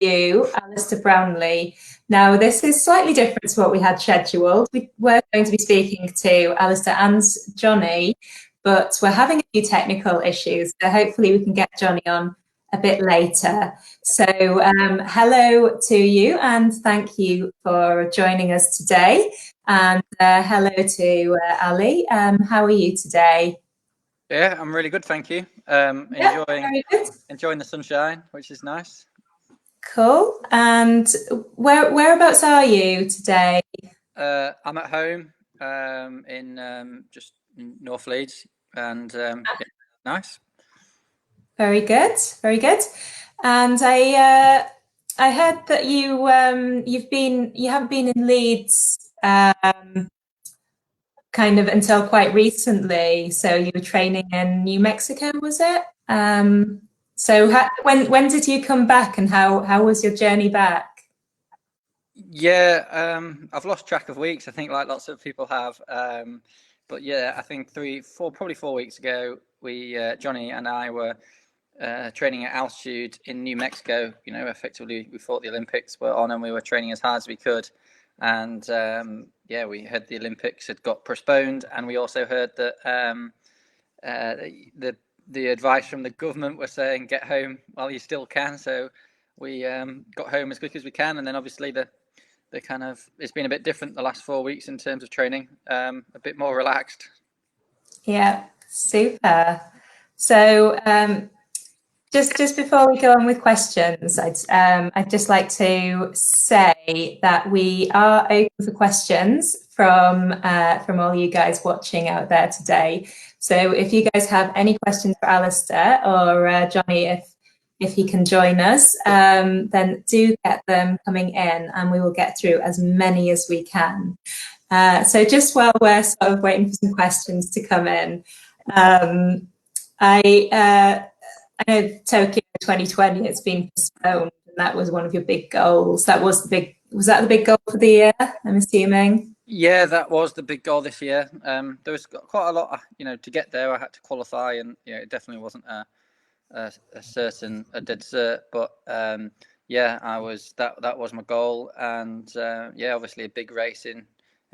you, Alistair Brownlee. Now, this is slightly different to what we had scheduled. We were going to be speaking to Alistair and Jonny, but we're having a few technical issues, so hopefully we can get Jonny on a bit later. So hello to you, and thank you for joining us today. And hello to Ali. How are you today? Yeah, I'm really good, thank you. Enjoying the sunshine, which is nice. Cool. And whereabouts are you today? I'm at home in just North Leeds, and nice. Very good, very good. And I heard that you haven't been in Leeds kind of until quite recently. So you were training in New Mexico, was it? So when did you come back, and how was your journey back? Yeah, I've lost track of weeks. I think like lots of people have. But yeah, I think probably 4 weeks ago, we Jonny and I were training at altitude in New Mexico. You know, effectively we thought the Olympics were on, and we were training as hard as we could. And yeah, we heard the Olympics had got postponed, and we also heard that the advice from the government was saying get home while you still can. So we got home as quick as we can, and then obviously the kind of it's been a bit different the last 4 weeks in terms of training, a bit more relaxed. Yeah, super. So just before we go on with questions, I'd just like to say that we are open for questions from all you guys watching out there today. So if you guys have any questions for Alistair or Jonny, if he can join us, then do get them coming in, and we will get through as many as we can. So just while we're sort of waiting for some questions to come in, I know Tokyo 2020, it's been postponed, and that was one of your big goals. Was that the big goal for the year, I'm assuming? Yeah, that was the big goal this year. There was quite a lot, to get there. I had to qualify, and it definitely wasn't a dead cert, but yeah, that was my goal, and yeah, obviously a big race in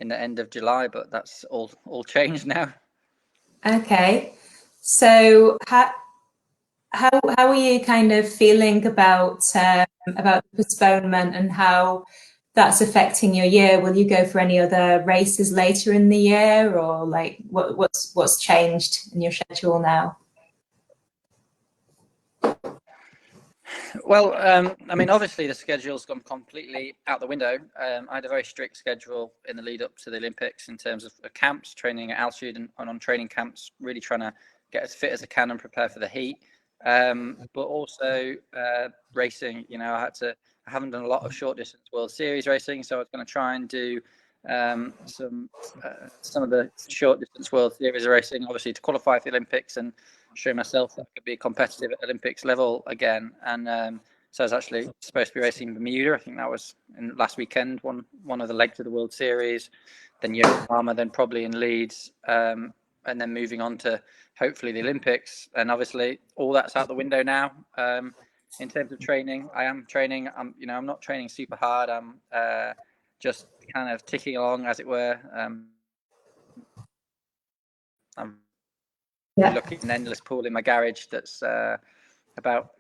the end of July, but that's all changed now. Okay, so how are you kind of feeling about the postponement and how that's affecting your year? Will you go for any other races later in the year, or like what's changed in your schedule now? Well, I mean, obviously the schedule's gone completely out the window. I had a very strict schedule in the lead up to the Olympics in terms of camps, training at altitude and on training camps, really trying to get as fit as I can and prepare for the heat. But also racing, I haven't done a lot of short distance World Series racing, so I was going to try and do some of the short distance World Series racing, obviously to qualify for the Olympics and show myself that I could be competitive at Olympics level again. And so I was actually supposed to be racing Bermuda. I think that was in last weekend, one of the legs of the World Series, then Yokohama, then probably in Leeds, and then moving on to hopefully the Olympics. And obviously all that's out the window now. In terms of training, I am training. I'm not training super hard. I'm just kind of ticking along, as it were. I'm looking at an endless pool in my garage that's about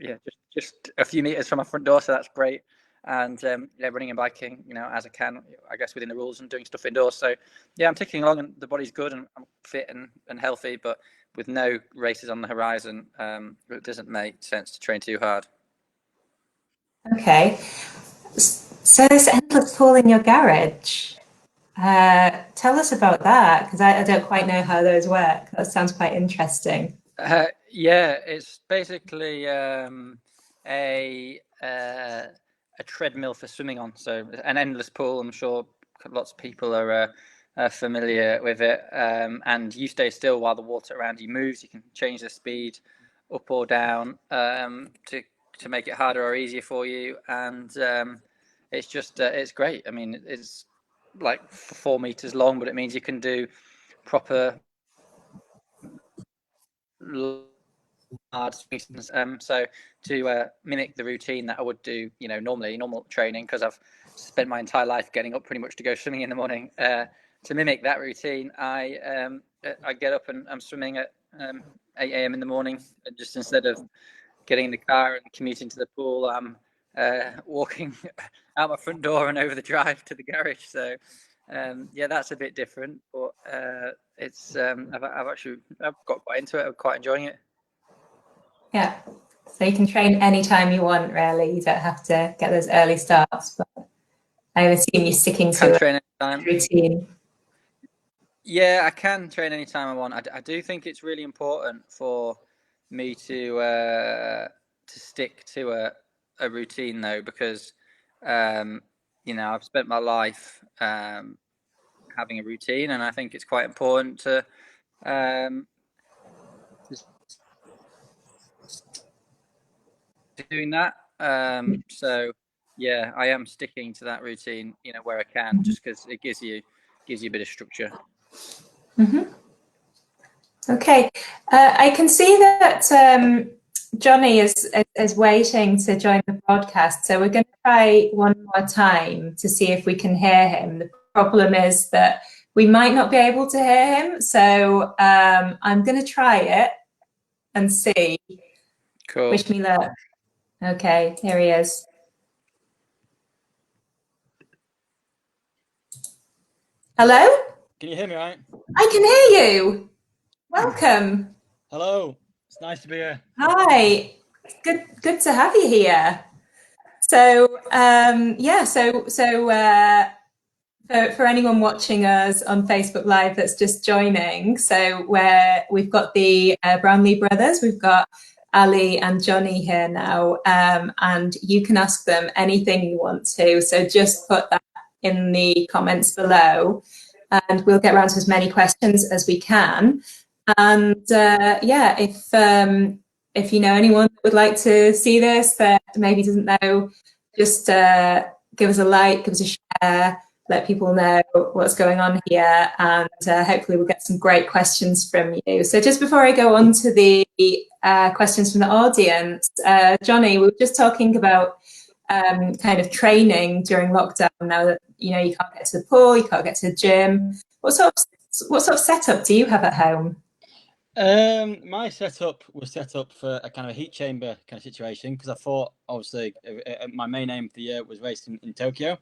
just a few meters from my front door, so that's great. And running and biking, as I can, I guess within the rules, and doing stuff indoors. So yeah, I'm ticking along, and the body's good, and I'm fit and healthy, but with no races on the horizon, it doesn't make sense to train too hard. Okay, so this endless pool in your garage. Tell us about that, because I don't quite know how those work. That sounds quite interesting. Yeah, it's basically a treadmill for swimming on. So an endless pool. I'm sure lots of people are familiar with it. And you stay still while the water around you moves. You can change the speed up or down to make it harder or easier for you. And it's just it's great. I mean, it's like 4 meters long, but it means you can do proper hard swings. So to mimic the routine that I would do, normally normal training, because I've spent my entire life getting up pretty much to go swimming in the morning. To mimic that routine, I get up and I'm swimming at 8 a.m. in the morning. And just instead of getting in the car and commuting to the pool, I'm walking out my front door and over the drive to the garage. So that's a bit different, but it's I've got quite into it. I'm quite enjoying it. Yeah, so you can train anytime you want, really. You don't have to get those early starts, but I assume you're sticking to a routine. Yeah, I can train anytime I want. I do think it's really important for me to stick to a routine, though, because I've spent my life having a routine, and I think it's quite important to doing that. So yeah, I am sticking to that routine, where I can, just because it gives you a bit of structure. Mm-hmm. Okay, I can see that Jonny is waiting to join the podcast, so we're going to try one more time to see if we can hear him. The problem is that we might not be able to hear him, so I'm going to try it and see. Cool. Wish me luck. Okay, here he is. Hello? Can you hear me all right? I can hear you. Welcome. Hello. It's nice to be here. Hi. Good to have you here. So for anyone watching us on Facebook Live that's just joining, so we've got the Brownlee brothers, we've got Ali and Jonny here now, and you can ask them anything you want to. So just put that in the comments below, and we'll get around to as many questions as we can. And if you know anyone that would like to see this that maybe doesn't know, just give us a like, give us a share, let people know what's going on here, and hopefully we'll get some great questions from you. So just before I go on to the questions from the audience, Jonny, we were just talking about kind of training during lockdown now that you can't get to the pool, you can't get to the gym. What sort of setup do you have at home? My setup was set up for a kind of a heat chamber kind of situation, because I thought, obviously, my main aim for the year was racing in Tokyo.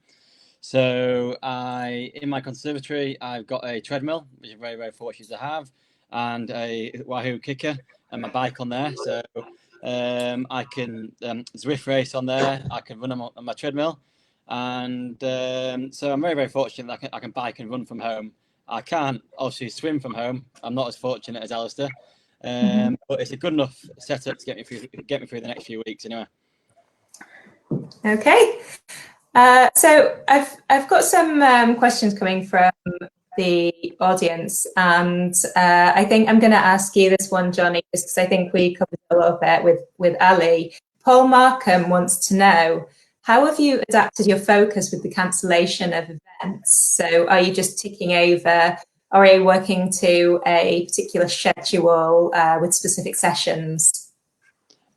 So in my conservatory, I've got a treadmill, which I'm very, very fortunate to have, and a Wahoo kicker and my bike on there. So I can Zwift race on there. I can run on my treadmill, and so I'm very, very fortunate that I can bike and run from home. I can't obviously swim from home. I'm not as fortunate as Alistair, but it's a good enough setup to get me through the next few weeks anyway. Okay, so I've got some questions coming from the audience, and I think I'm going to ask you this one, Jonny, just because I think we covered a little bit with Ali. Paul Markham wants to know, how have you adapted your focus with the cancellation of events? So are you just ticking over, or are you working to a particular schedule with specific sessions?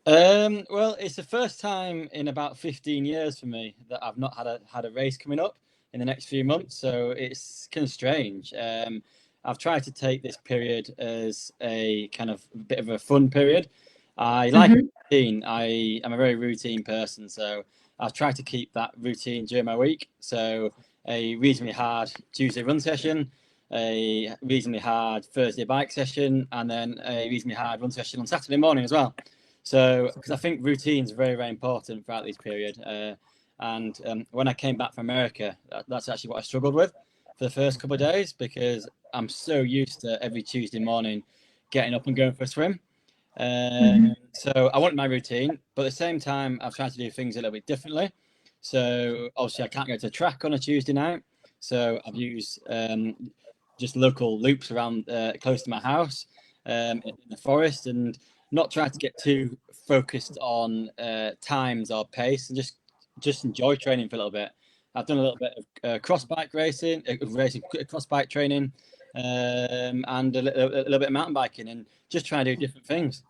Well, it's the first time in about 15 years for me that I've not had a race coming up in the next few months, so it's kind of strange. I've tried to take this period as a kind of a bit of a fun period. I like routine. I'm a very routine person, so I've tried to keep that routine during my week. So a reasonably hard Tuesday run session, a reasonably hard Thursday bike session, and then a reasonably hard run session on Saturday morning as well. So, because I think routines are very, very important throughout this period. And when I came back from America, that's actually what I struggled with for the first couple of days, because I'm so used to every Tuesday morning getting up and going for a swim. So I wanted my routine, but at the same time, I've tried to do things a little bit differently. So obviously I can't go to the track on a Tuesday night. So I've used just local loops around close to my house in the forest, and not try to get too focused on times or pace, and just enjoy training for a little bit. I've done a little bit of cross bike racing, cross bike training, and a little bit of mountain biking, and just trying to do different things.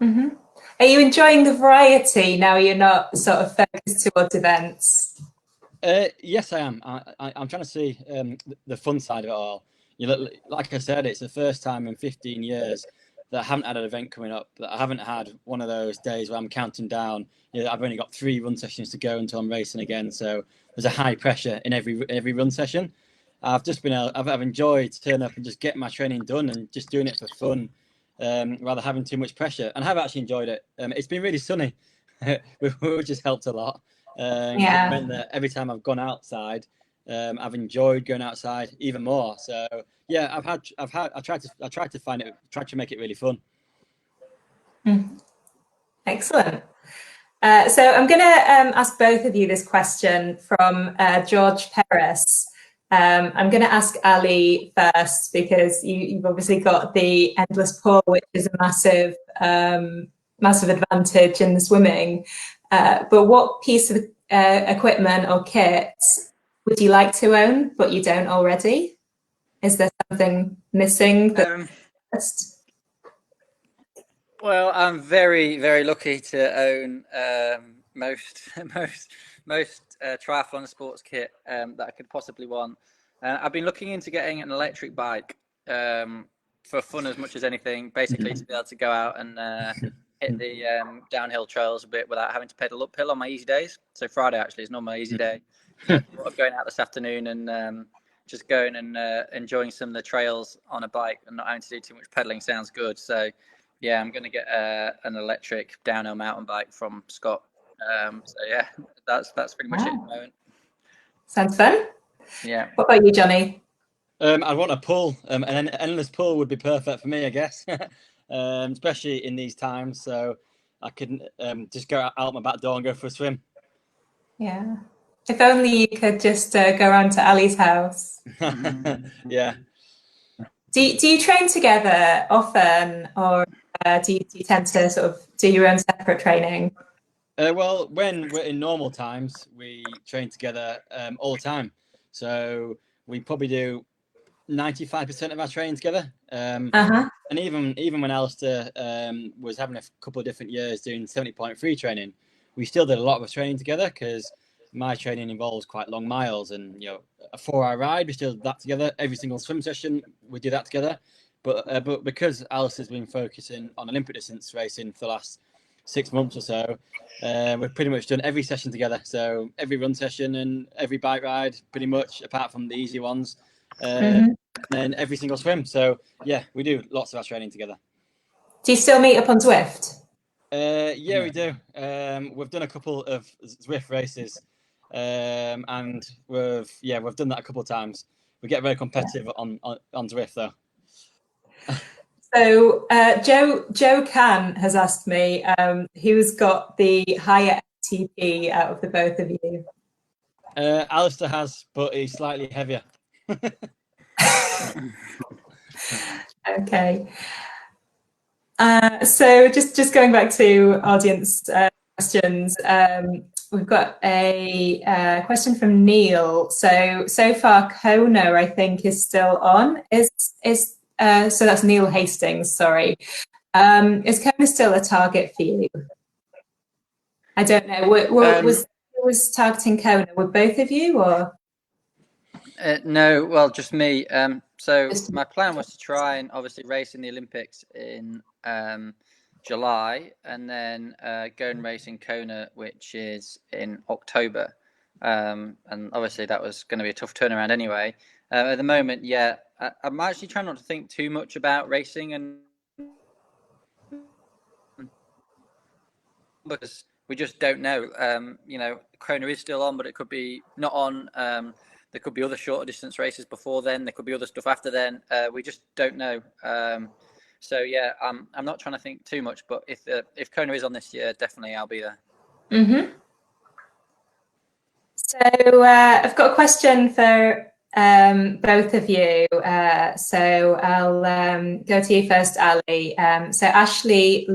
Mm-hmm. Are you enjoying the variety now you're not sort of focused towards events? Yes, I am. I'm trying to see the fun side of it all. You know, like I said, it's the first time in 15 years that I haven't had an event coming up, that I haven't had one of those days where I'm counting down. You know, I've only got 3 run sessions to go until I'm racing again. So there's a high pressure in every run session. I've enjoyed turning up and just getting my training done and just doing it for fun, rather having too much pressure. And I've actually enjoyed it. It's been really sunny, which has helped a lot. Yeah. It meant that every time I've gone outside, I've enjoyed going outside even more. So yeah, I tried to make it really fun. Excellent. So I'm going to ask both of you this question from George Perez. I'm going to ask Ali first because you've obviously got the endless pull, which is a massive advantage in the swimming. But what piece of equipment or kit would you like to own but you don't already? Is there something missing? Well, I'm very, very lucky to own most triathlon sports kit that I could possibly want. I've been looking into getting an electric bike for fun as much as anything, basically to be able to go out and hit the downhill trails a bit without having to pedal uphill on my easy days. So Friday actually is not my easy day. Thought of going out this afternoon and just going and enjoying some of the trails on a bike and not having to do too much pedaling sounds good. So yeah, I'm going to get an electric downhill mountain bike from Scott. So yeah, that's pretty much it at the moment. Sounds fun. Yeah. What about you, Jonny? I want a pull. An endless pull would be perfect for me, I guess, especially in these times. So I can just go out my back door and go for a swim. Yeah. If only you could just go around to Ali's house. Yeah. Do you train together often, or do you tend to sort of do your own separate training? Well, when we're in normal times, we train together all the time. So we probably do 95% of our training together. And even when Alistair was having a couple of different years doing 70.3 training, we still did a lot of training together because my training involves quite long miles and, you know, a 4-hour ride. We still do that together. Every single swim session, we do that together. But because Alistair's been focusing on Olympic distance racing for the last 6 months or so, we've pretty much done every session together. So every run session and every bike ride, pretty much, apart from the easy ones. And then every single swim. So yeah, we do lots of our training together. Do you still meet up on Zwift? Yeah, we do. We've done a couple of Zwift races, and we've done that a couple of times. We get very competitive on Zwift though. So Joe Can has asked me who's got the higher FTP out of the both of you. Alistair has, but he's slightly heavier. Okay. So just going back to audience questions, we've got a question from Neil. So far Kona, I think, is still on. So that's Neil Hastings, sorry. Is Kona still a target for you? I don't know. Was targeting Kona? Were both of you, or? No, well, just me. So my plan was to try and obviously race in the Olympics in July, and then go and race in Kona, which is in October. And obviously that was going to be a tough turnaround anyway. At the moment, yeah, I'm actually trying not to think too much about racing, and because we just don't know. You know, Kona is still on, but it could be not on. There could be other shorter distance races before then. There could be other stuff after then. We just don't know. So yeah, I'm not trying to think too much. But if Kona is on this year, definitely I'll be there. So I've got a question for both of you. So I'll go to you first, Ali. So Ashley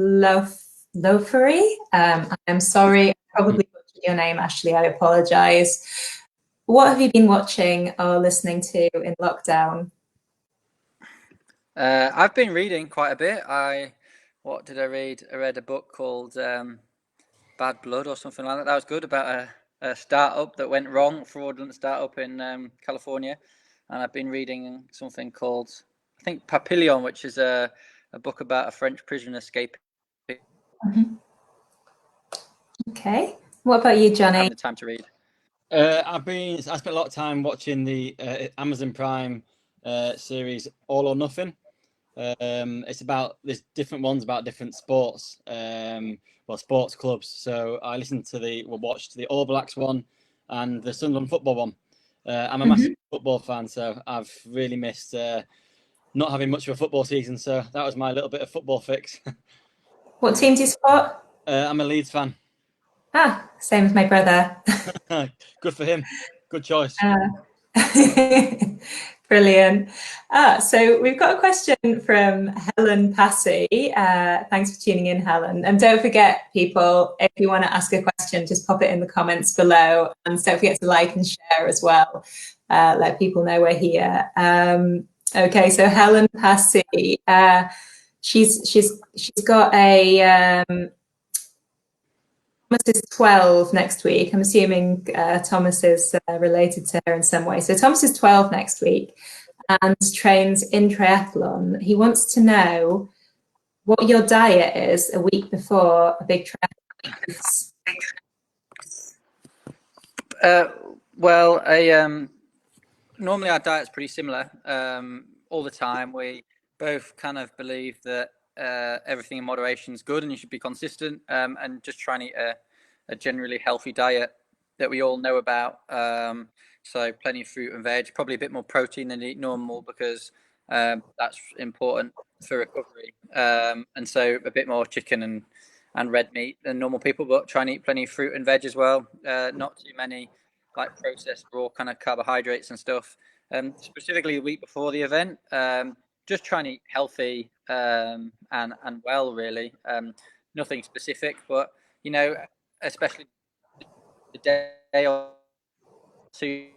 Lofery, I'm sorry, I probably butchered your name, Ashley. I apologise. What have you been watching or listening to in lockdown? I've been reading quite a bit. I what did I read? I read a book called Bad Blood or something like that. That was good, about a startup that went wrong, fraudulent startup in California. And I've been reading something called, I think, Papillon, which is a book about a French prison escaping. Okay. What about you, Jonny? Having the time to read. I spent a lot of time watching the Amazon Prime series All or Nothing. There's different ones about different sports, sports clubs. So I watched the All Blacks one and the Sunderland football one. I'm a massive football fan, so I've really missed not having much of a football season. So that was my little bit of football fix. What team do you support? I'm a Leeds fan. Ah, same as my brother. Good for him. Good choice. Brilliant. So we've got a question from Helen Passy. Thanks for tuning in, Helen. And don't forget, people, if you want to ask a question, just pop it in the comments below. And don't forget to like and share as well. Let people know we're here. Okay, so Helen Passy, she's got a Thomas is 12 next week. I'm assuming Thomas is related to her in some way. So Thomas is 12 next week and trains in triathlon. He wants to know what your diet is a week before a big triathlon. Normally our diet's pretty similar all the time. We both kind of believe that everything in moderation is good and you should be consistent and just try and eat a generally healthy diet that we all know about. So plenty of fruit and veg, probably a bit more protein than eat normal because that's important for recovery. And so a bit more chicken and red meat than normal people, but try and eat plenty of fruit and veg as well. Not too many like processed raw kind of carbohydrates and stuff. Specifically the week before the event, just try and eat healthy and well, really. Nothing specific, but especially the day or two,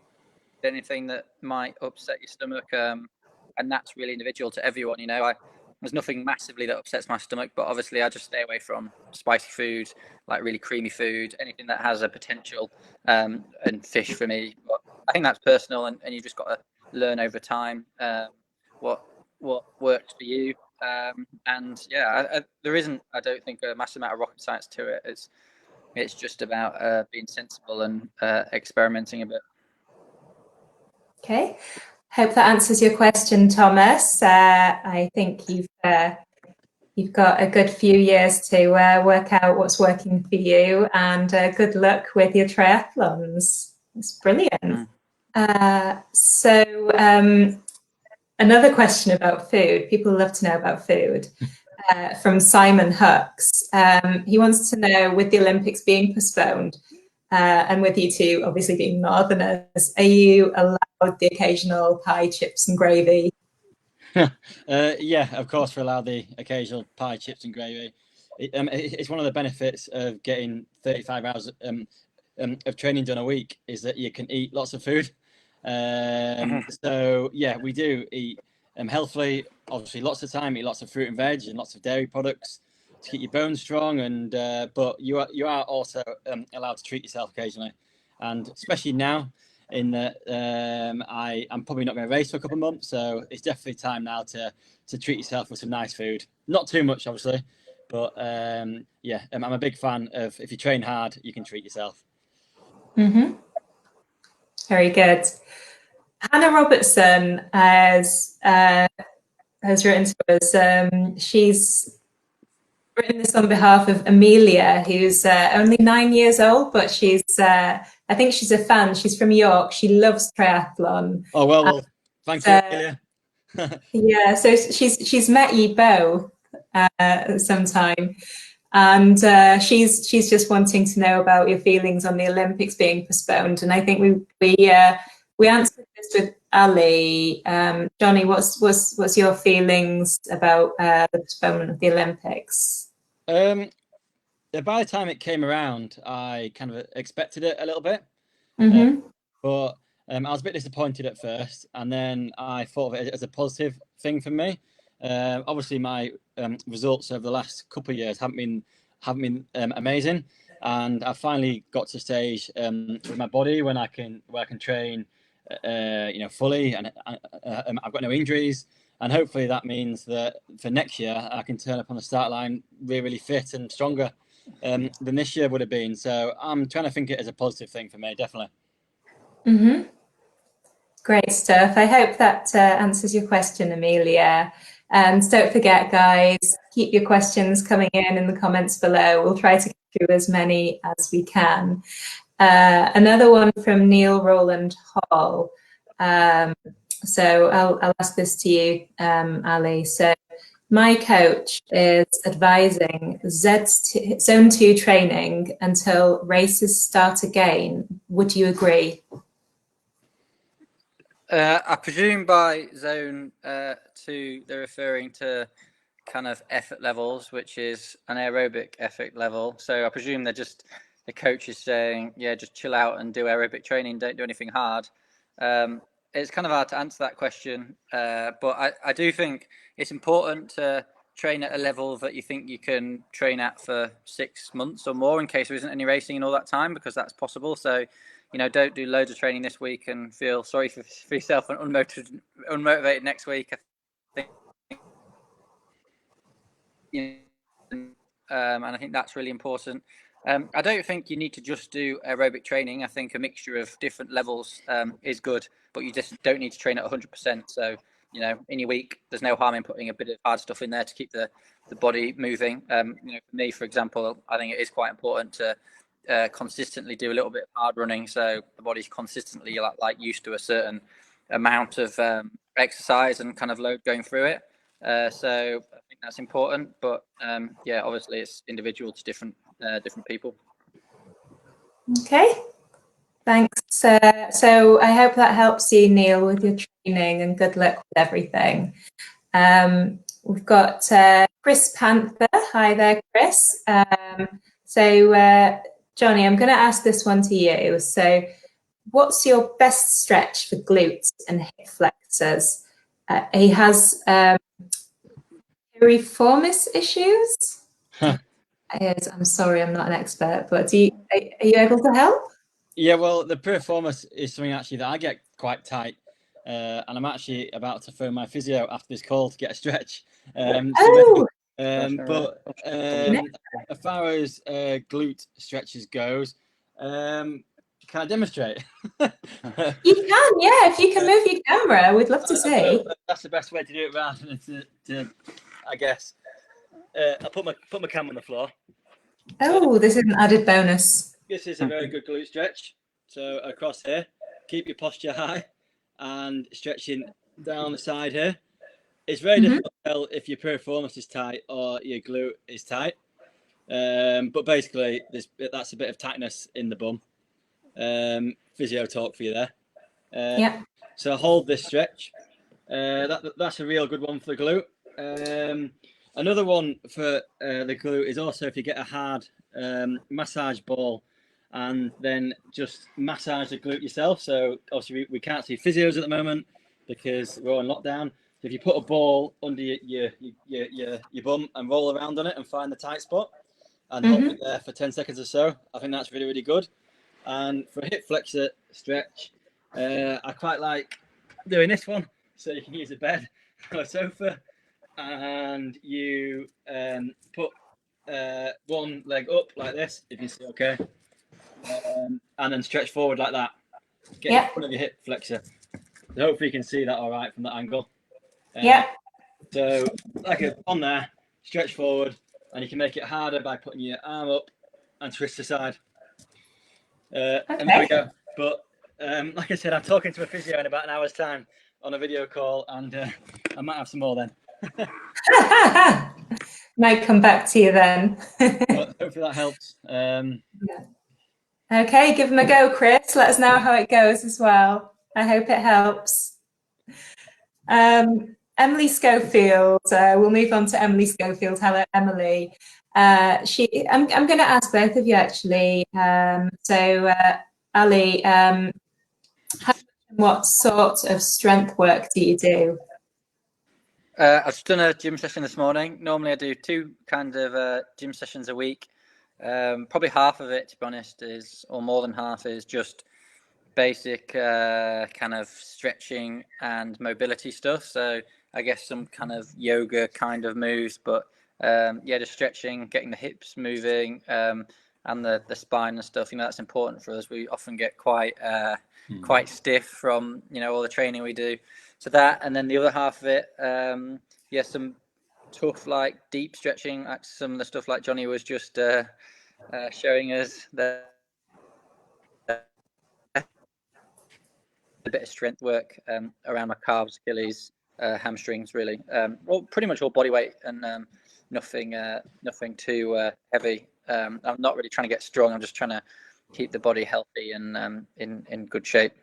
anything that might upset your stomach, and that's really individual to everyone. There's nothing massively that upsets my stomach, but obviously I just stay away from spicy food, like really creamy food, anything that has a potential, and fish for me. But I think that's personal, and you've just got to learn over time what works for you. There isn't, I don't think, a massive amount of rocket science to it. It's just about being sensible and experimenting a bit. Okay. Hope that answers your question, Thomas. I think you've got a good few years to work out what's working for you, and good luck with your triathlons. It's brilliant. Another question about food. People love to know about food. From Simon Hux. He wants to know, with the Olympics being postponed, and with you two obviously being Northerners, are you allowed the occasional pie, chips and gravy? Yeah, of course we're allowed the occasional pie, chips and gravy. It's one of the benefits of getting 35 hours of training done a week, is that you can eat lots of food. So yeah, we do eat healthily, obviously lots of time, eat lots of fruit and veg and lots of dairy products to keep your bones strong, and but you are also allowed to treat yourself occasionally, and especially now in that I'm probably not going to race for a couple of months, so it's definitely time now to treat yourself with some nice food. Not too much, obviously, but I'm a big fan of, if you train hard, you can treat yourself. Very good. Hannah Robertson has written to us. She's written this on behalf of Amelia, who's only 9 years old, but I think she's a fan. She's from York. She loves triathlon. Oh, well, thank you, Amelia. Yeah, so she's met you both sometime, and she's just wanting to know about your feelings on the Olympics being postponed. And I think we answered this with Ali. Jonny, what's your feelings about the postponement of the Olympics? By the time it came around, I kind of expected it a little bit, but I was a bit disappointed at first, and then I thought of it as a positive thing for me, Obviously, my results over the last couple of years haven't been amazing, and I've finally got to a stage with my body where I can train, fully, and I've got no injuries, and hopefully that means that for next year I can turn up on the start line really fit and stronger than this year would have been. So I'm trying to think it as a positive thing for me, definitely. Mm-hmm. Great stuff. I hope that answers your question, Amelia. And don't forget, guys, keep your questions coming in the comments below. We'll try to get through as many as we can. Another one from Neil Rowland Hall. So I'll ask this to you, Ali. So my coach is advising Zone 2 training until races start again. Would you agree? I presume by zone 2 they're referring to kind of effort levels, which is an aerobic effort level. So I presume the coach is saying, yeah, just chill out and do aerobic training, don't do anything hard. It's kind of hard to answer that question, but I do think it's important to train at a level that you think you can train at for 6 months or more in case there isn't any racing in all that time, because that's possible. So don't do loads of training this week and feel sorry for yourself and unmotivated next week. I think, and I think that's really important. I don't think you need to just do aerobic training. I think a mixture of different levels is good, but you just don't need to train at 100%. So, in your week, there's no harm in putting a bit of hard stuff in there to keep the body moving. For me, for example, I think it is quite important to consistently do a little bit of hard running, so the body's consistently like used to a certain amount of exercise and kind of load going through it. So I think that's important, but obviously it's individual to different people. Okay, thanks. So I hope that helps you, Neil, with your training, and good luck with everything. We've got Chris Panther. Hi there, Chris. So Jonny, I'm going to ask this one to you. So what's your best stretch for glutes and hip flexors? He has piriformis issues. I'm sorry, I'm not an expert, but are you able to help? Yeah, well, the piriformis is something actually that I get quite tight, and I'm actually about to phone my physio after this call to get a stretch. But as far as glute stretches goes, can I demonstrate? You can, yeah. If you can move your camera, we'd love to see. That's the best way to do it, rather than to I guess. I'll put my camera on the floor. Oh, this is an added bonus. This is a very good glute stretch. So across here, keep your posture high and stretching down the side here. It's very difficult to tell if your piriformis is tight or your glute is tight. But basically, that's a bit of tightness in the bum. Physio talk for you there. Yeah. So hold this stretch. That's a real good one for the glute. Another one for the glute is also if you get a hard massage ball and then just massage the glute yourself. So obviously we can't see physios at the moment because we're on lockdown. So if you put a ball under your bum and roll around on it and find the tight spot and hold it there for 10 seconds or so, I think that's really, really good. And for a hip flexor stretch, I quite like doing this one. So you can use a bed or a sofa and you put one leg up like this, if you see okay, and then stretch forward like that. Get in front of your hip flexor. So hopefully you can see that all right from that angle. So like on there, stretch forward, and you can make it harder by putting your arm up and twist aside. And there we go. But like I said, I'm talking to a physio in about an hour's time on a video call, and I might have some more then. Might come back to you then. But hopefully that helps. Okay, give them a go, Chris. Let us know how it goes as well. I hope it helps. Emily Schofield. We'll move on to Emily Schofield. Hello, Emily. I'm going to ask both of you actually. So, Ali, what sort of strength work do you do? I've just done a gym session this morning. Normally I do 2 kind of gym sessions a week. Probably half of it, to be honest, or more than half is just basic kind of stretching and mobility stuff. So I guess some kind of yoga kind of moves, but yeah, just stretching, getting the hips moving, and the spine and stuff. That's important for us. We often get quite stiff from all the training we do. So that, and then the other half of it, yeah, some tough deep stretching, like some of the stuff like Jonny was just showing us there. A bit of strength work around my calves, Achilles, hamstrings, really. Well, pretty much all body weight and nothing too heavy. I'm not really trying to get strong. I'm just trying to keep the body healthy and in good shape.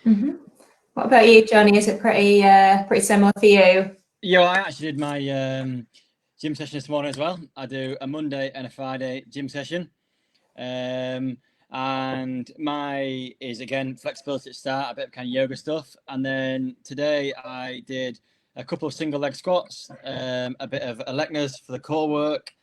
Mm-hmm. What about you, Jonny? Is it pretty similar for you? Yeah, I actually did my gym session this morning as well. I do a Monday and a Friday gym session. And my is again flexibility at start, a bit of kind of yoga stuff, and then today I did a couple of single leg squats, a bit of Elecnas for the core work,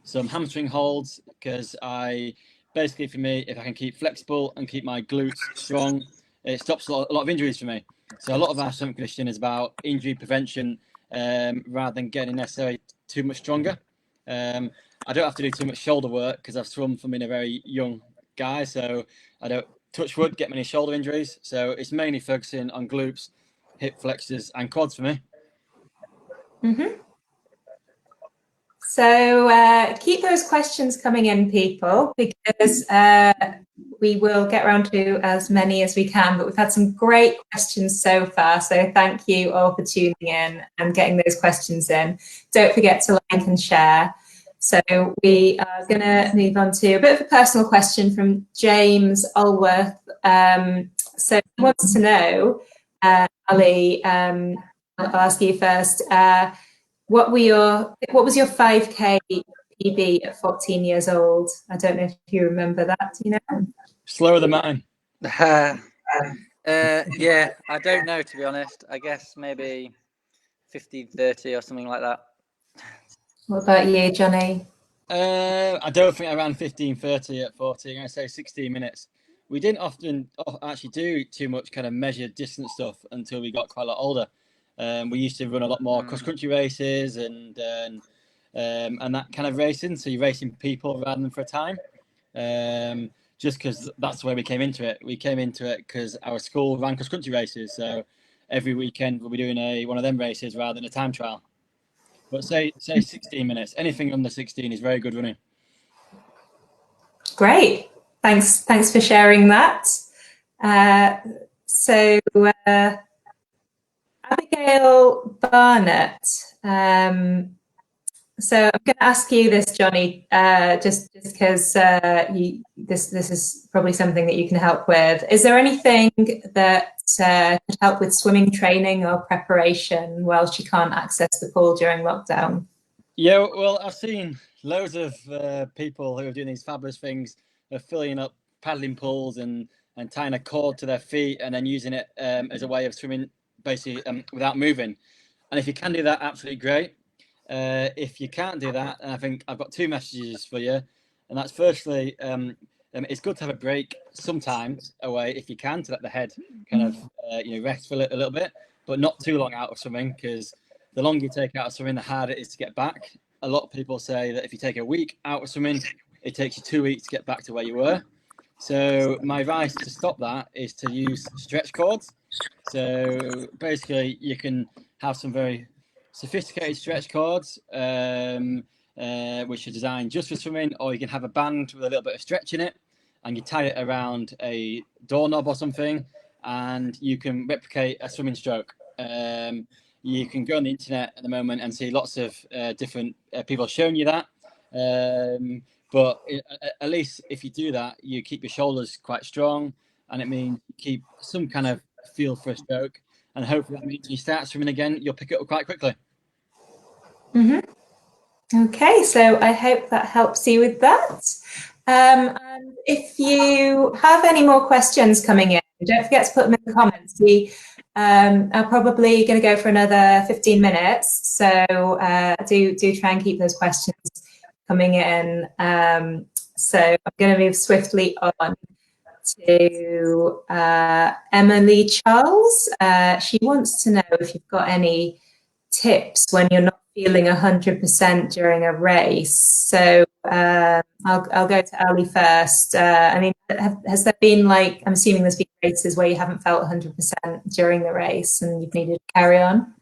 some hamstring holds, because I basically, for me, if I can keep flexible and keep my glutes strong, it stops a lot of injuries for me. So a lot of our strength conditioning is about injury prevention rather than getting necessarily too much stronger. I don't have to do too much shoulder work because I've swum from being a very young guy, so I don't, touch wood, get many shoulder injuries. So it's mainly focusing on glutes, hip flexors, and quads for me. Mm-hmm. So keep those questions coming in, people, because we will get around to as many as we can, but we've had some great questions so far. So thank you all for tuning in and getting those questions in. Don't forget to like and share. So we are going to move on to a bit of a personal question from James Allworth. So he wants to know, Ali, I'll ask you first. What was your 5K PB at 14 years old? I don't know if you remember that. Do you know? Slower than mine. Yeah, I don't know, to be honest. I guess maybe 15:30 or something like that. What about you, Jonny? I don't think I ran 15:30 at 14. I'm going to say 16 minutes. We didn't often actually do too much kind of measured distance stuff until we got quite a lot older. We used to run a lot more cross-country races and that kind of racing. So you're racing people rather than for a time. Just because that's the way we came into it. We came into it because our school ran cross-country races. So every weekend we'll be doing one of them races rather than a time trial. But say 16 minutes. Anything under 16 is very good running. Great. Thanks for sharing that. So Abigail Barnett. So I'm going to ask you this, Jonny, just because this is probably something that you can help with. Is there anything that could help with swimming training or preparation while she can't access the pool during lockdown? Yeah, well, I've seen loads of people who are doing these fabulous things of filling up paddling pools and tying a cord to their feet and then using it as a way of swimming basically without moving. And if you can do that, absolutely great. If you can't do that, I think I've got 2 messages for you. And that's firstly, it's good to have a break sometimes away if you can, to let the head kind of rest for a little bit, but not too long out of swimming, because the longer you take out of swimming, the harder it is to get back. A lot of people say that if you take a week out of swimming, it takes you 2 weeks to get back to where you were. So my advice to stop that is to use stretch cords. So basically you can have some very sophisticated stretch cords, which are designed just for swimming, or you can have a band with a little bit of stretch in it and you tie it around a doorknob or something and you can replicate a swimming stroke. You can go on the internet at the moment and see lots of different people showing you that. But at least if you do that, you keep your shoulders quite strong, and it means you keep some kind of feel for a stroke. And hopefully that means when you start swimming again, you'll pick it up quite quickly. Mm-hmm. Okay, so I hope that helps you with that. And if you have any more questions coming in, don't forget to put them in the comments. We I'm probably going to go for another 15 minutes. So do try and keep those questions coming in. So I'm going to move swiftly on to Emily Charles. She wants to know if you've got any tips when you're not feeling 100% during a race. So I'll go to Ali first. I mean, has there been, like, I'm assuming there's been races where you haven't felt 100% during the race and you've needed to carry on?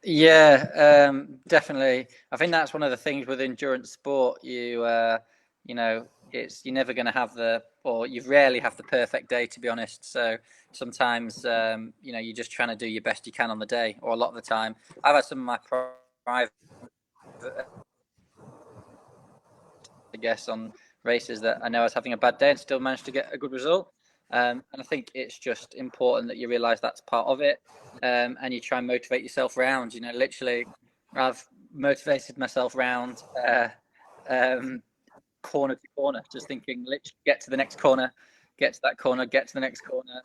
Yeah, definitely. I think that's one of the things with endurance sport. You know, you're never going to have you rarely have the perfect day, to be honest. So sometimes, you're just trying to do your best you can on the day, or a lot of the time. I've had some of my private, I guess, on races that I know I was having a bad day and still managed to get a good result. And I think it's just important that you realise that's part of it, and you try and motivate yourself around. Literally, I've motivated myself around corner to corner, just thinking, literally, get to the next corner, get to that corner, get to the next corner,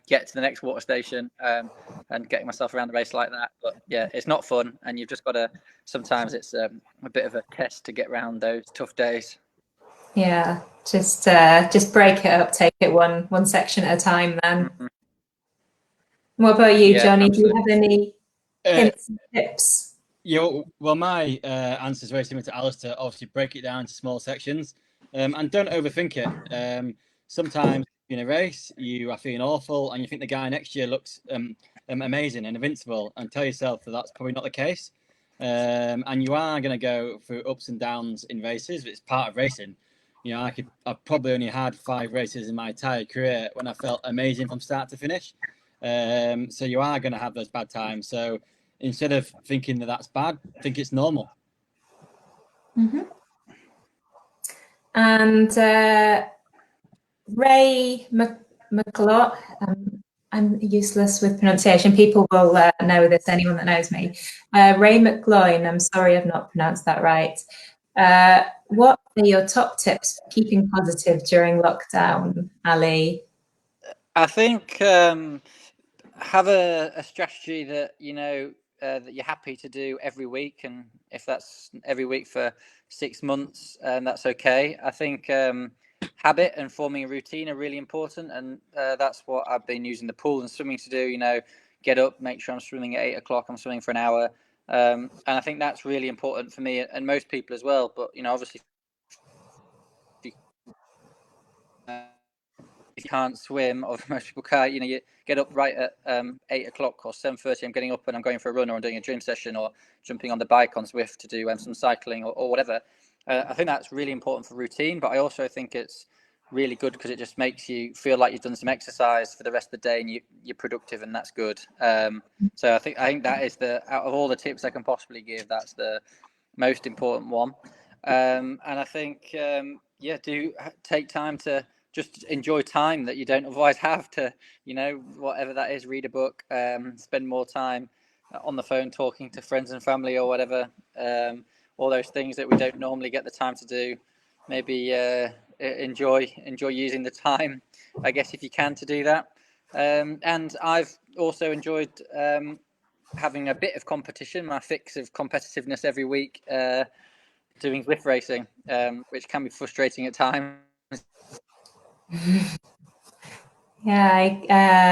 get to the next water station, and getting myself around the race like that. But yeah, it's not fun, and you've just got to, sometimes it's a bit of a test to get around those tough days. Yeah, just break it up, take it one section at a time then. Mm-hmm. What about you, Yeah, Jonny? absolutely. Do you have any hints and tips? Yeah, well, my answer is very similar to Alistair. Obviously, break it down into small sections, and don't overthink it. Sometimes in a race, you are feeling awful, and you think the guy next to you looks amazing and invincible, and tell yourself that that's probably not the case. And you are going to go through ups and downs in races. It's part of racing. I've probably only had 5 races in my entire career when I felt amazing from start to finish. So you are going to have those bad times. So instead of thinking that that's bad, think it's normal. Mm-hmm. And Ray McLaughlin, I'm useless with pronunciation. People will know this, anyone that knows me. Ray McLaughlin, I'm sorry I've not pronounced that right. What are your top tips for keeping positive during lockdown, Ali? I think have a strategy that that you're happy to do every week, and if that's every week for 6 months, that's okay. I think habit and forming a routine are really important, and that's what I've been using the pool and swimming to do. Get up, make sure I'm swimming at 8 o'clock. I'm swimming for an hour, and I think that's really important for me and most people as well. But obviously, if you can't swim, or most people can't, you get up right at 8 o'clock or 7:30. I'm getting up and I'm going for a run, or I'm doing a gym session, or jumping on the bike on Zwift to do some cycling or whatever. I think that's really important for routine, but I also think it's really good because it just makes you feel like you've done some exercise for the rest of the day, and you're productive, and that's good. So I think that is out of all the tips I can possibly give, that's the most important one. And I think do take time to just enjoy time that you don't otherwise have to, whatever that is, read a book, spend more time on the phone talking to friends and family or whatever, all those things that we don't normally get the time to do. Maybe enjoy using the time, I guess, if you can, to do that. And I've also enjoyed having a bit of competition, my fix of competitiveness every week, doing Zwift racing, which can be frustrating at times. Yeah,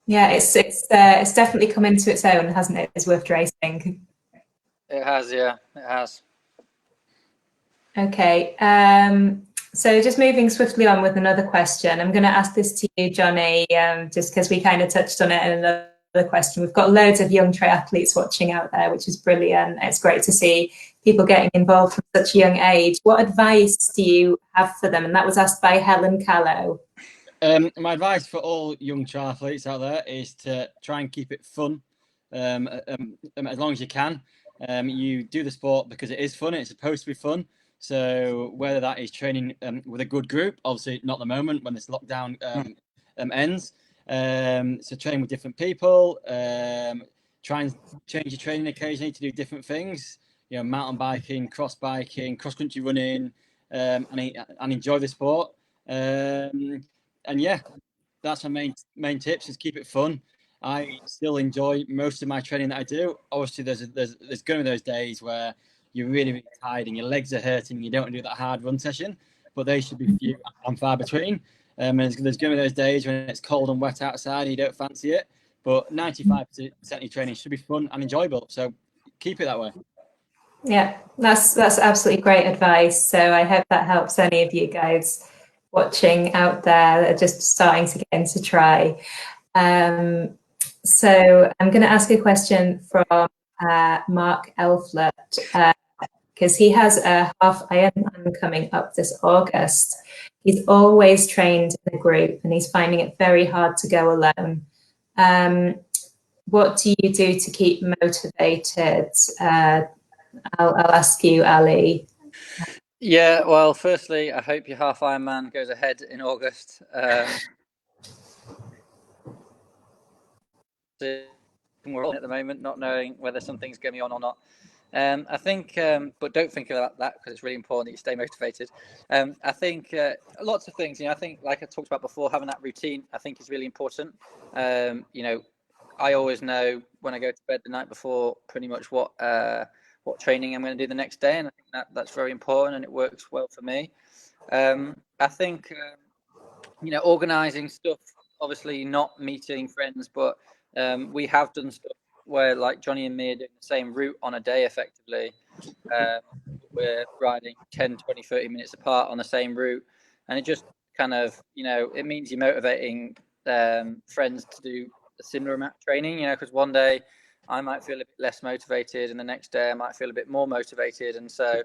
it's definitely come into its own, hasn't it? It's Zwift racing. It has, yeah, it has. Okay, so just moving swiftly on with another question. I'm going to ask this to you, Jonny, just because we kind of touched on it in another question. We've got loads of young triathletes watching out there, which is brilliant. It's great to see people getting involved from such a young age. What advice do you have for them? And that was asked by Helen Callow. My advice for all young triathletes out there is to try and keep it fun as long as you can. You do the sport because it is fun. It's supposed to be fun. So whether that is training with a good group, obviously not at the moment when this lockdown ends. So train with different people. Try and change your training occasionally to do different things. Mountain biking, cross biking, cross country running, and enjoy the sport. And yeah, that's my main tips, is keep it fun. I still enjoy most of my training that I do. Obviously, there's going to be those days where you're really, really tired and your legs are hurting and you don't want to do that hard run session, but they should be few and far between. And there's going to be those days when it's cold and wet outside and you don't fancy it. But 95% of your training should be fun and enjoyable. So keep it that way. Yeah, that's absolutely great advice. So I hope that helps any of you guys watching out there that are just starting to get into tri. So I'm going to ask a question from Mark Elflet, because he has a half Ironman coming up this August. He's always trained in a group and he's finding it very hard to go alone. What do you do to keep motivated? I'll ask you, Ali. Yeah, well, firstly, I hope your half Ironman goes ahead in August. We're on at the moment, not knowing whether something's going to be on or not. I think, but don't think about that because it's really important that you stay motivated. I think lots of things. I think, like I talked about before, having that routine, I think, is really important. I always know when I go to bed the night before pretty much what training I'm going to do the next day, and I think that's very important, and it works well for me. I think organising stuff, obviously not meeting friends, but we have done stuff where, like, Jonny and me are doing the same route on a day effectively. We're riding 10, 20, 30 minutes apart on the same route, and it just kind of, it means you're motivating friends to do a similar amount of training, because one day I might feel a bit less motivated and the next day I might feel a bit more motivated, and so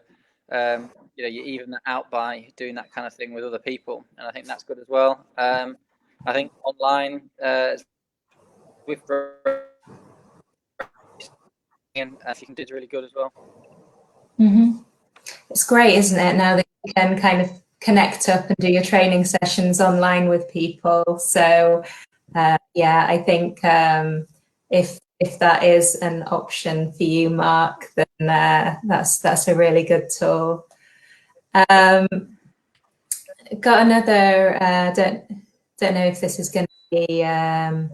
you even that out by doing that kind of thing with other people, and I think that's good as well. I think online with and if you can do it really good as well. It's great, isn't it, now that you can kind of connect up and do your training sessions online with people. So yeah, I think if that is an option for you, Mark, then that's a really good tool. Got another, don't know if this is going to be a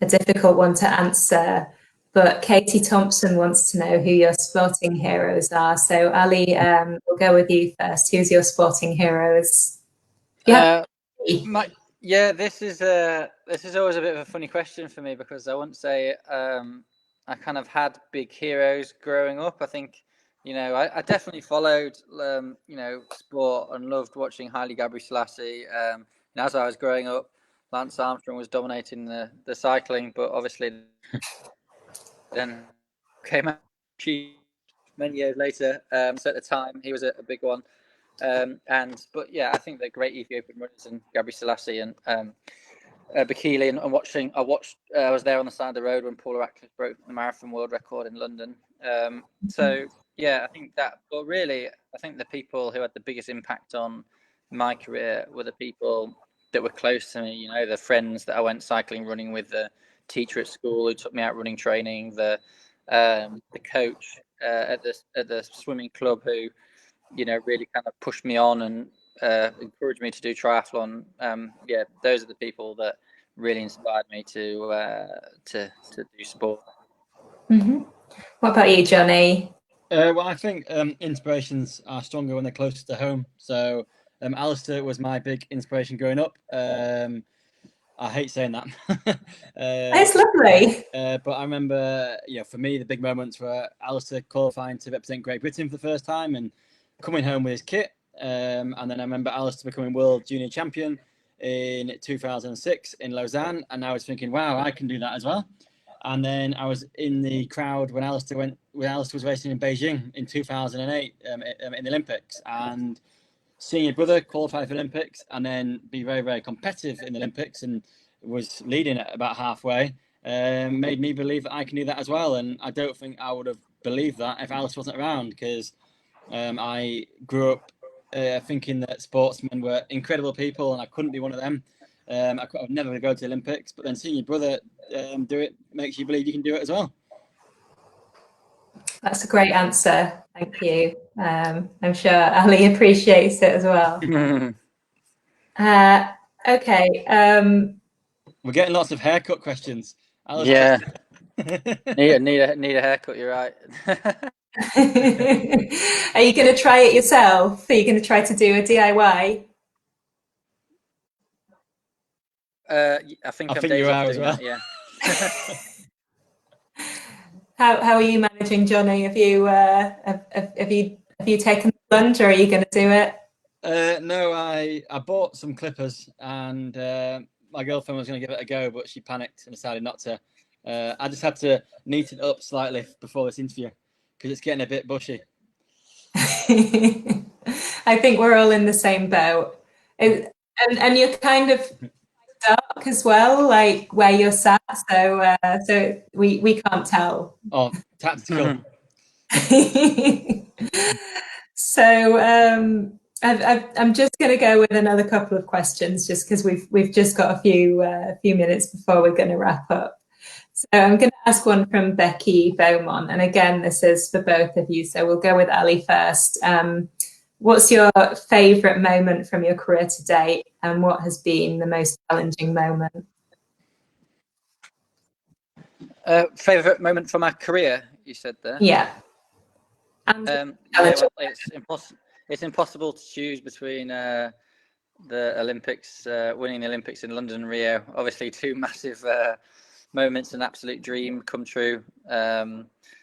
difficult one to answer, but Katie Thompson wants to know who your sporting heroes are. So Ali, we'll go with you first. Who's your sporting heroes? Yeah, this is always a bit of a funny question for me, because I wouldn't say I kind of had big heroes growing up. I think I definitely followed sport and loved watching Haile Gebrselassie. And as I was growing up, Lance Armstrong was dominating the cycling, but obviously then came out many years later. So at the time, he was a big one. But yeah, I think they're great Ethiopian runners, and Gebrselassie and Bekele, and I was there on the side of the road when Paula Radcliffe broke the marathon world record in London. So yeah, I think that. But really, I think the people who had the biggest impact on my career were the people that were close to me. The friends that I went cycling, running with, the teacher at school who took me out running training, the coach at the swimming club who really kind of pushed me on and encouraged me to do triathlon. Those are the people that really inspired me to do sport. What about you, Jonny? Well, I think inspirations are stronger when they're closer to home. So Alistair was my big inspiration growing up. I hate saying that. It's lovely. But I remember, for me, the big moments were Alistair qualifying to represent Great Britain for the first time and coming home with his kit. And then I remember Alistair becoming world junior champion in 2006 in Lausanne. And I was thinking, wow, I can do that as well. And then I was in the crowd when Alistair was racing in Beijing in 2008 in the Olympics, and seeing your brother qualify for the Olympics and then be very, very competitive in the Olympics and was leading at about halfway made me believe that I can do that as well. And I don't think I would have believed that if Alice wasn't around, because I grew up thinking that sportsmen were incredible people and I couldn't be one of them. I would never go to the Olympics, but then seeing your brother do it makes you believe you can do it as well. That's a great answer. Thank you. I'm sure Ali appreciates it as well. Okay. We're getting lots of haircut questions. Alistair. Yeah. need a haircut. You're right. Are you going to try it yourself? Are you going to try to do a DIY? I think I'm days you off are as doing well. that, yeah. How are you managing, Jonny? Have you taken the plunge, or are you going to do it? No, I bought some clippers, and my girlfriend was going to give it a go, but she panicked and decided not to. I just had to neat it up slightly before this interview because it's getting a bit bushy. I think we're all in the same boat. And you're kind of dark as well, like where you're sat, so we can't tell. Oh, tactical. So I'm just going to go with another couple of questions, just because we've just got a few minutes before we're going to wrap up. So I'm going to ask one from Becky Beaumont, and again, this is for both of you. So we'll go with Ali first. What's your favourite moment from your career to date, and what has been the most challenging moment? Favourite moment from my career, you said there? Yeah. Yeah, well, it's impossible to choose between the Olympics, winning the Olympics in London and Rio. Obviously, two massive moments, an absolute dream come true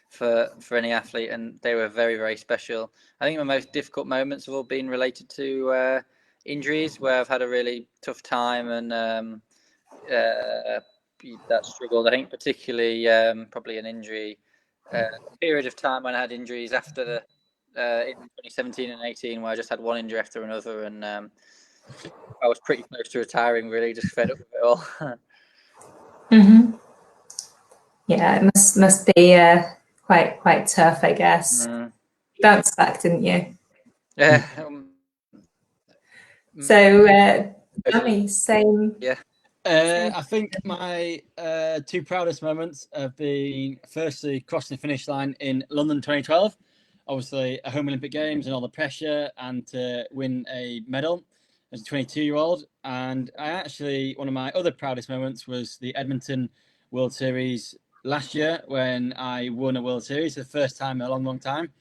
for any athlete, and they were very, very special. I think my most difficult moments have all been related to injuries, where I've had a really tough time and that struggled. I think particularly probably an injury period of time when I had injuries after the in 2017 and 18, where I just had one injury after another, and I was pretty close to retiring. Really, just fed up with it all. Mm-hmm. Yeah, it must be quite tough, I guess. You bounced back, didn't you? Yeah. So, Jonny, same. Yeah. I think my two proudest moments have been firstly crossing the finish line in London 2012. Obviously, a home Olympic Games and all the pressure, and to win a medal as a 22-year-old. And one of my other proudest moments was the Edmonton World Series last year, when I won a World Series for the first time in a long, long time.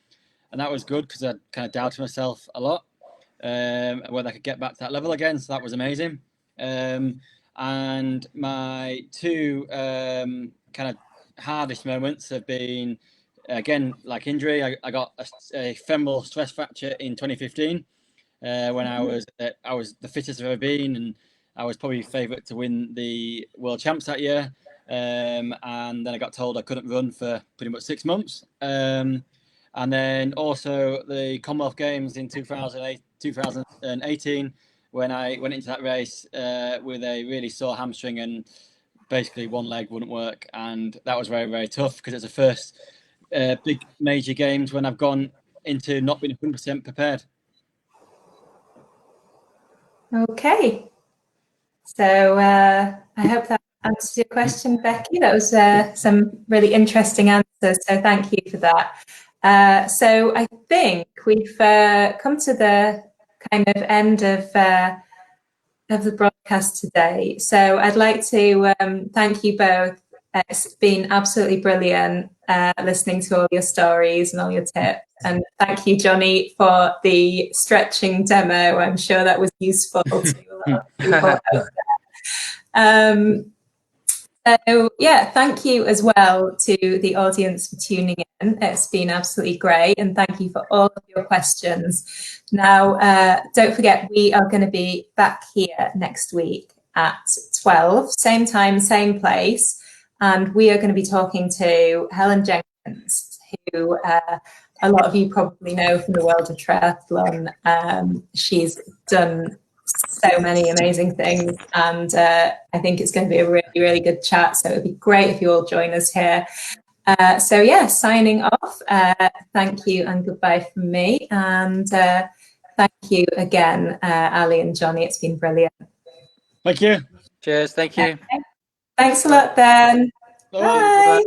And that was good because I kind of doubted myself a lot, whether I could get back to that level again. So that was amazing. And my two kind of hardest moments have been, again, like injury. I got a femoral stress fracture in 2015 when I was the fittest I've ever been, and I was probably favourite to win the World Champs that year. And then I got told I couldn't run for pretty much 6 months. And then also the Commonwealth Games in 2018, when I went into that race with a really sore hamstring, and basically one leg wouldn't work, and that was very, very tough because it's the first big major games when I've gone into not being 100% prepared. Okay. So I hope that answers your question, Becky. That was some really interesting answers, so thank you for that. So I think we've come to the kind of end of the broadcast today. So I'd like to thank you both. It's been absolutely brilliant listening to all your stories and all your tips. And thank you, Jonny, for the stretching demo. I'm sure that was useful to a lot of people out there. So yeah, thank you as well to the audience for tuning in. It's been absolutely great, and thank you for all of your questions. Now, don't forget, we are going to be back here next week at 12, same time, same place, and we are going to be talking to Helen Jenkins, who a lot of you probably know from the world of triathlon. She's done so many amazing things, and I think it's going to be a really, really good chat, so it'd be great if you all join us here. So yeah, signing off, thank you and goodbye from me, and thank you again, Ali and Jonny. It's been brilliant. Thank you. Cheers. Thank you. Thanks a lot, Ben. Bye.